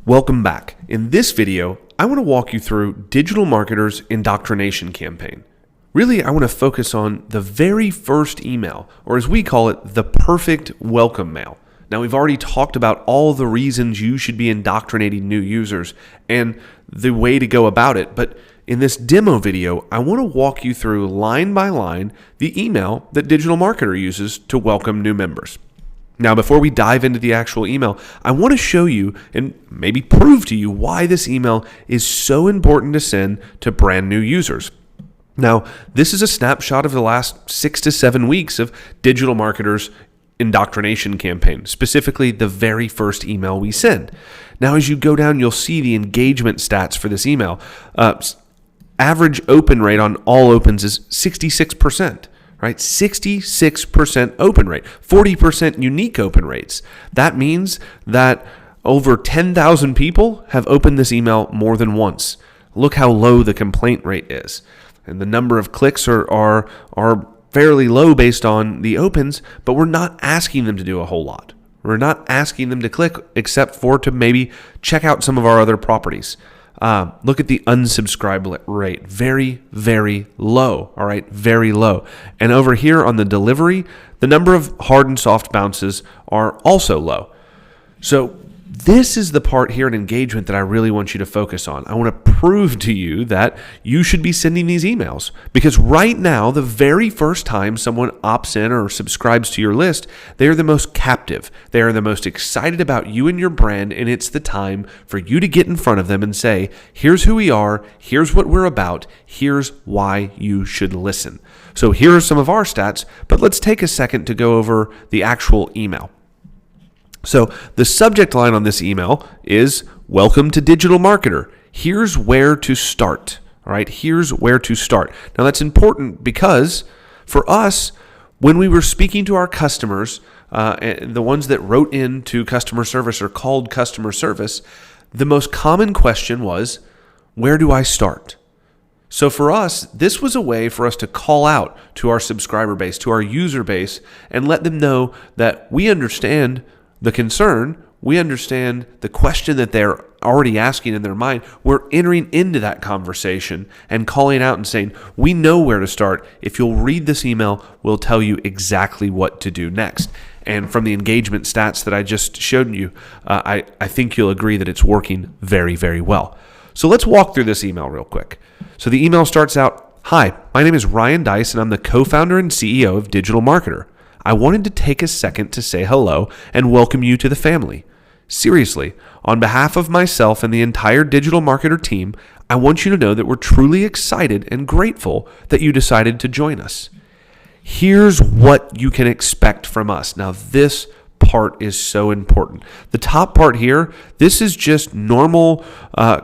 Welcome back. In this video, I want to walk you through Digital Marketers' indoctrination campaign. Really, I want to focus on the very first email, or as we call it, the perfect welcome mail. Now, we've already talked about all the reasons you should be indoctrinating new users and the way to go about it, but in this demo video, I want to walk you through line by line the email that Digital Marketer uses to welcome new members. Now, before we dive into the actual email, I want to show you and maybe prove to you why this email is so important to send to brand new users. Now, this is a snapshot of the last 6 to 7 weeks of Digital Marketer's indoctrination campaign, specifically the very first email we send. Now, as you go down, you'll see the engagement stats for this email. Average open rate on all opens is 66%. Right? 66% open rate, 40% unique open rates. That means that over 10,000 people have opened this email more than once. Look how low the complaint rate is. And the number of clicks are fairly low based on the opens, but we're not asking them to do a whole lot. We're not asking them to click except for to maybe check out some of our other properties. Look at the unsubscribe rate. Very, very low. All right. Very low. And over here on the delivery, the number of hard and soft bounces are also low. So this is the part here in engagement that I really want you to focus on. I want to prove to you that you should be sending these emails because right now, the very first time someone opts in or subscribes to your list, they are the most captive. They are the most excited about you and your brand, and it's the time for you to get in front of them and say, here's who we are, here's what we're about, here's why you should listen. So here are some of our stats, but let's take a second to go over the actual email. So the subject line on this email is, welcome to Digital Marketer. Here's where to start. All right, here's where to start. Now that's important because for us, when we were speaking to our customers, the ones that wrote into customer service or called customer service, the most common question was, where do I start? So for us, this was a way for us to call out to our subscriber base, to our user base, and let them know that we understand the concern, we understand the question that they're already asking in their mind. We're entering into that conversation and calling out and saying, we know where to start. If you'll read this email, we'll tell you exactly what to do next. And from the engagement stats that I just showed you, I think you'll agree that it's working very, very well. So let's walk through this email real quick. So the email starts out, hi, my name is Ryan Dice, and I'm the co-founder and CEO of Digital Marketer. I wanted to take a second to say hello and welcome you to the family. Seriously, on behalf of myself and the entire Digital Marketer team, I want you to know that we're truly excited and grateful that you decided to join us. Here's what you can expect from us. Now, this part is so important. The top part here, this is just normal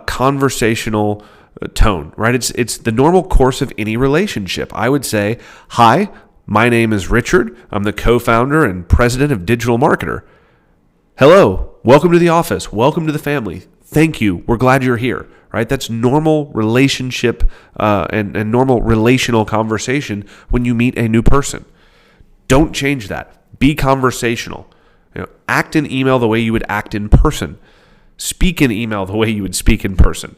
conversational tone, right? It's the normal course of any relationship. I would say, hi, my name is Richard. I'm the co-founder and president of Digital Marketer. Hello, welcome to the office. Welcome to the family. Thank you. We're glad you're here, right? That's normal relationship and normal relational conversation when you meet a new person. Don't change that. Be conversational. Act in email the way you would act in person. Speak in email the way you would speak in person.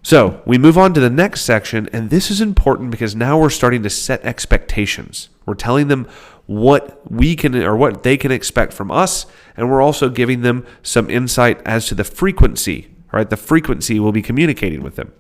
So we move on to the next section, and this is important because now we're starting to set expectations. We're telling them what we can or what they can expect from us, and we're also giving them some insight as to the frequency, right? The frequency we'll be communicating with them.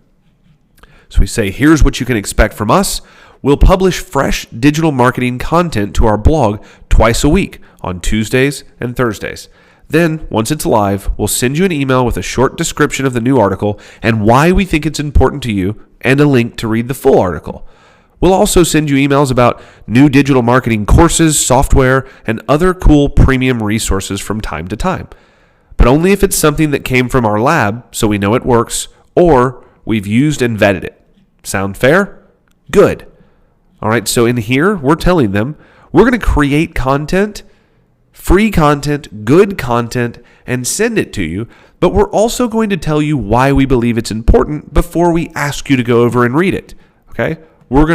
So we say, here's what you can expect from us. We'll publish fresh digital marketing content to our blog twice a week on Tuesdays and Thursdays. Then, once it's live, we'll send you an email with a short description of the new article and why we think it's important to you and a link to read the full article. We'll also send you emails about new digital marketing courses, software, and other cool premium resources from time to time. But only if it's something that came from our lab so we know it works or we've used and vetted it. Sound fair? Good. All right, so in here, we're telling them we're going to create content, free content, good content, and send it to you, but we're also going to tell you why we believe it's important before we ask you to go over and read it. Okay? We're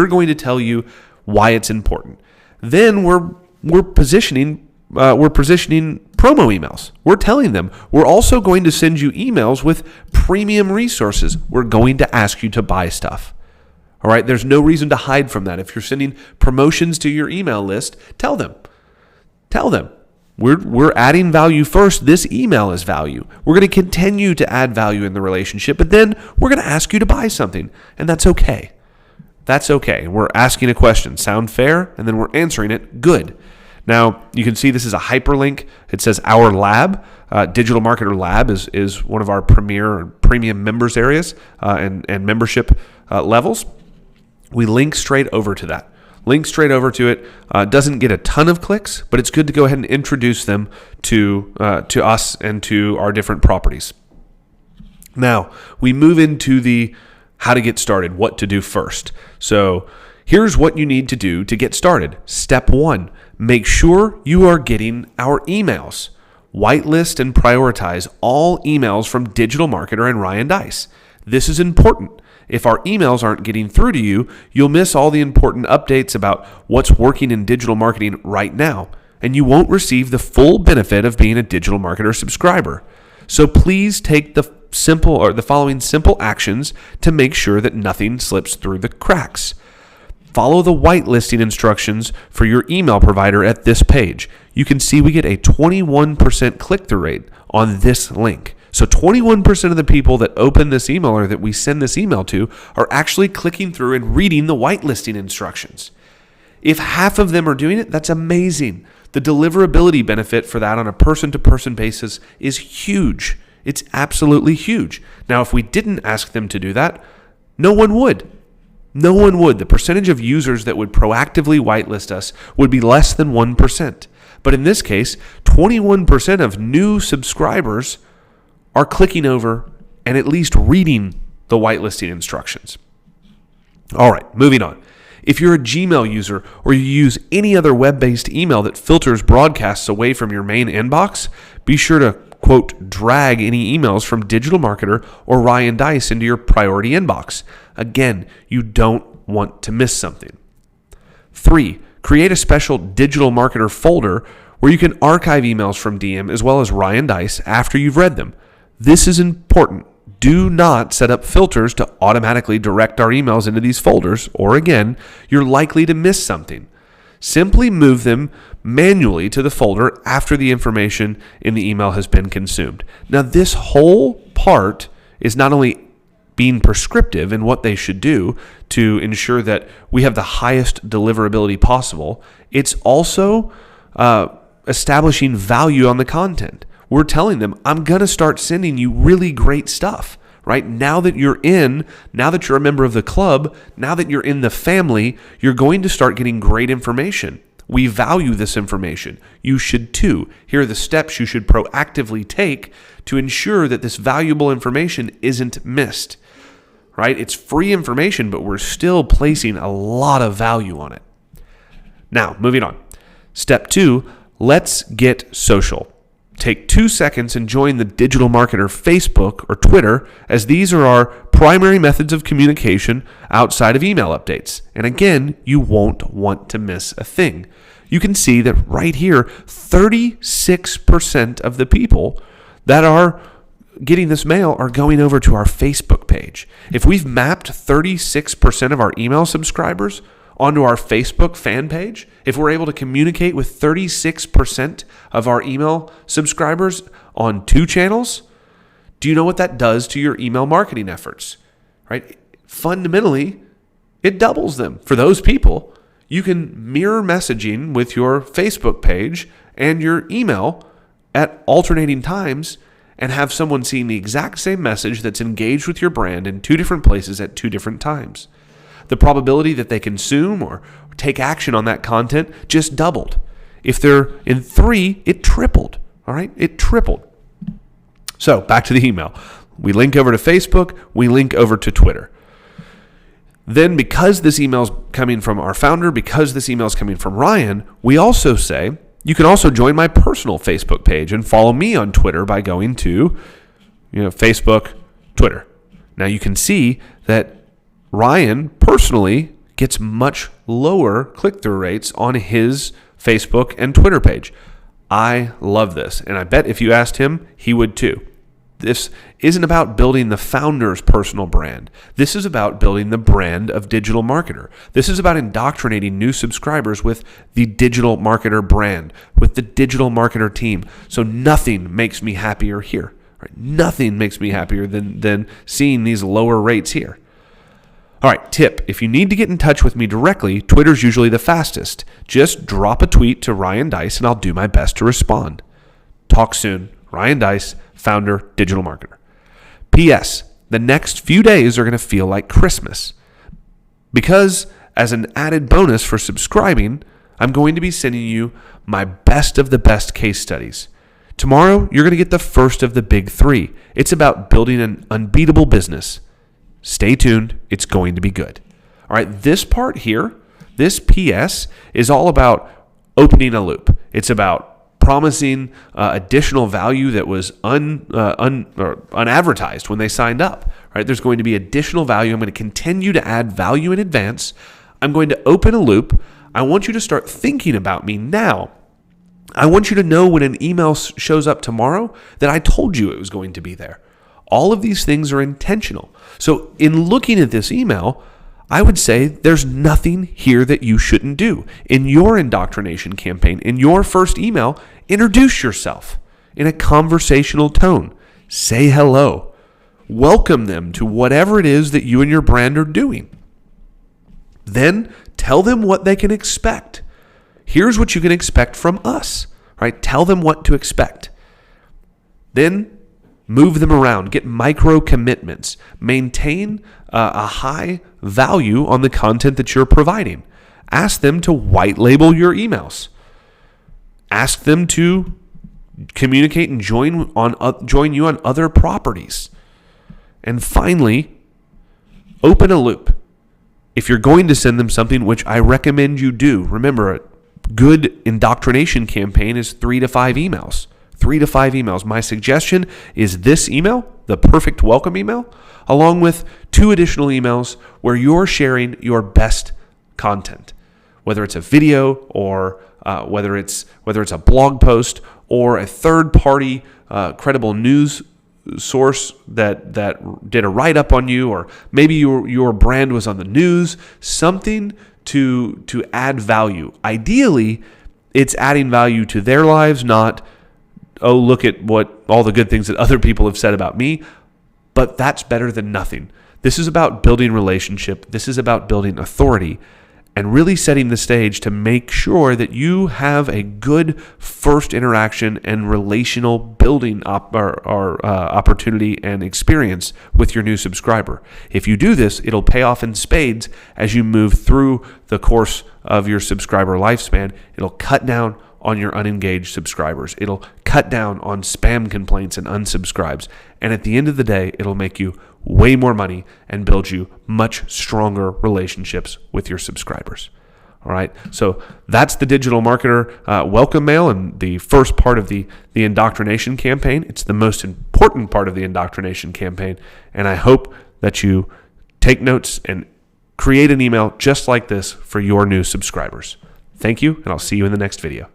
going to tell you why it's important. Then we're positioning promo emails. We're telling them we're also going to send you emails with premium resources. We're going to ask you to buy stuff. All right, there's no reason to hide from that. If you're sending promotions to your email list, tell them. We're adding value first. This email is value. We're going to continue to add value in the relationship, but then we're going to ask you to buy something, and that's okay. That's okay. We're asking a question. Sound fair? And then we're answering it. Good. Now, you can see this is a hyperlink. It says our lab. Digital Marketer Lab is one of our premier or premium members areas and membership levels. We link straight over to that. Link straight over to it. Doesn't get a ton of clicks, but it's good to go ahead and introduce them to us and to our different properties. Now, we move into the how to get started, what to do first. So here's what you need to do to get started. Step 1, make sure you are getting our emails. Whitelist and prioritize all emails from Digital Marketer and Ryan Deiss. This is important. If our emails aren't getting through to you, you'll miss all the important updates about what's working in digital marketing right now, and you won't receive the full benefit of being a Digital Marketer subscriber. So please take the following simple actions to make sure that nothing slips through the cracks. Follow the whitelisting instructions for your email provider at this page. You can see we get a 21% click-through rate on this link. So 21% of the people that open this email or that we send this email to are actually clicking through and reading the whitelisting instructions. If half of them are doing it, that's amazing. The deliverability benefit for that on a person-to-person basis is huge. It's absolutely huge. Now, if we didn't ask them to do that, no one would. No one would. The percentage of users that would proactively whitelist us would be less than 1%. But in this case, 21% of new subscribers are clicking over and at least reading the whitelisting instructions. All right, moving on. If you're a Gmail user or you use any other web-based email that filters broadcasts away from your main inbox, be sure to, quote, drag any emails from Digital Marketer or Ryan Deiss into your priority inbox. Again, you don't want to miss something. 3, create a special Digital Marketer folder where you can archive emails from DM as well as Ryan Deiss after you've read them. This is important. Do not set up filters to automatically direct our emails into these folders, or again, you're likely to miss something. Simply move them manually to the folder after the information in the email has been consumed. Now, this whole part is not only being prescriptive in what they should do to ensure that we have the highest deliverability possible, it's also establishing value on the content. We're telling them, I'm going to start sending you really great stuff, right? Now that you're a member of the club, now that you're in the family, you're going to start getting great information. We value this information. You should too. Here are the steps you should proactively take to ensure that this valuable information isn't missed, right? It's free information, but we're still placing a lot of value on it. Now, moving on. Step 2, let's get social. Take 2 seconds and join the Digital Marketer Facebook or Twitter, as these are our primary methods of communication outside of email updates. And again, you won't want to miss a thing. You can see that right here, 36% of the people that are getting this mail are going over to our Facebook page. If we've mapped 36% of our email subscribers onto our Facebook fan page, if we're able to communicate with 36% of our email subscribers on 2 channels, do you know what that does to your email marketing efforts? Right? Fundamentally, it doubles them. For those people, you can mirror messaging with your Facebook page and your email at alternating times and have someone seeing the exact same message that's engaged with your brand in 2 different places at 2 different times. The probability that they consume or take action on that content just doubled. If they're in 3, it tripled. All right? It tripled. So back to the email. We link over to Facebook. We link over to Twitter. Then because this email is coming from our founder, because this email is coming from Ryan, we also say, you can also join my personal Facebook page and follow me on Twitter by going to Facebook, Twitter. Now you can see that Ryan personally gets much lower click-through rates on his Facebook and Twitter page. I love this. And I bet if you asked him, he would too. This isn't about building the founder's personal brand. This is about building the brand of Digital Marketer. This is about indoctrinating new subscribers with the Digital Marketer brand, with the Digital Marketer team. So nothing makes me happier here. Right? Nothing makes me happier than seeing these lower rates here. All right, tip. If you need to get in touch with me directly, Twitter's usually the fastest. Just drop a tweet to Ryan Deiss and I'll do my best to respond. Talk soon. Ryan Deiss, founder, Digital Marketer. P.S. The next few days are going to feel like Christmas because as an added bonus for subscribing, I'm going to be sending you my best of the best case studies. Tomorrow, you're going to get the first of the big 3. It's about building an unbeatable business. Stay tuned. It's going to be good. All right, this part here, this PS, is all about opening a loop. It's about promising additional value that was unadvertised when they signed up. Right? There's going to be additional value. I'm going to continue to add value in advance. I'm going to open a loop. I want you to start thinking about me now. I want you to know when an email shows up tomorrow that I told you it was going to be there. All of these things are intentional. So in looking at this email, I would say there's nothing here that you shouldn't do. In your indoctrination campaign, in your first email, introduce yourself in a conversational tone. Say hello. Welcome them to whatever it is that you and your brand are doing. Then tell them what they can expect. Here's what you can expect from us, right? Tell them what to expect. Then move them around, get micro commitments, maintain a high value on the content that you're providing. Ask them to white label your emails. Ask them to communicate and join you on other properties. And finally, open a loop. If you're going to send them something, which I recommend you do, remember, a good indoctrination campaign is 3 to 5 emails. 3 to 5 emails. My suggestion is this email, the perfect welcome email, along with 2 additional emails where you're sharing your best content, whether it's a video or whether it's a blog post or a third-party credible news source that did a write-up on you, or maybe your brand was on the news, something to add value. Ideally, it's adding value to their lives, not, oh, look at what all the good things that other people have said about me, but that's better than nothing. This is about building relationship. This is about building authority and really setting the stage to make sure that you have a good first interaction and relational building opportunity and experience with your new subscriber. If you do this, it'll pay off in spades as you move through the course of your subscriber lifespan. It'll cut down on your unengaged subscribers. It'll cut down on spam complaints and unsubscribes. And at the end of the day, it'll make you way more money and build you much stronger relationships with your subscribers. All right. So that's the Digital Marketer welcome mail and the first part of the indoctrination campaign. It's the most important part of the indoctrination campaign. And I hope that you take notes and create an email just like this for your new subscribers. Thank you, and I'll see you in the next video.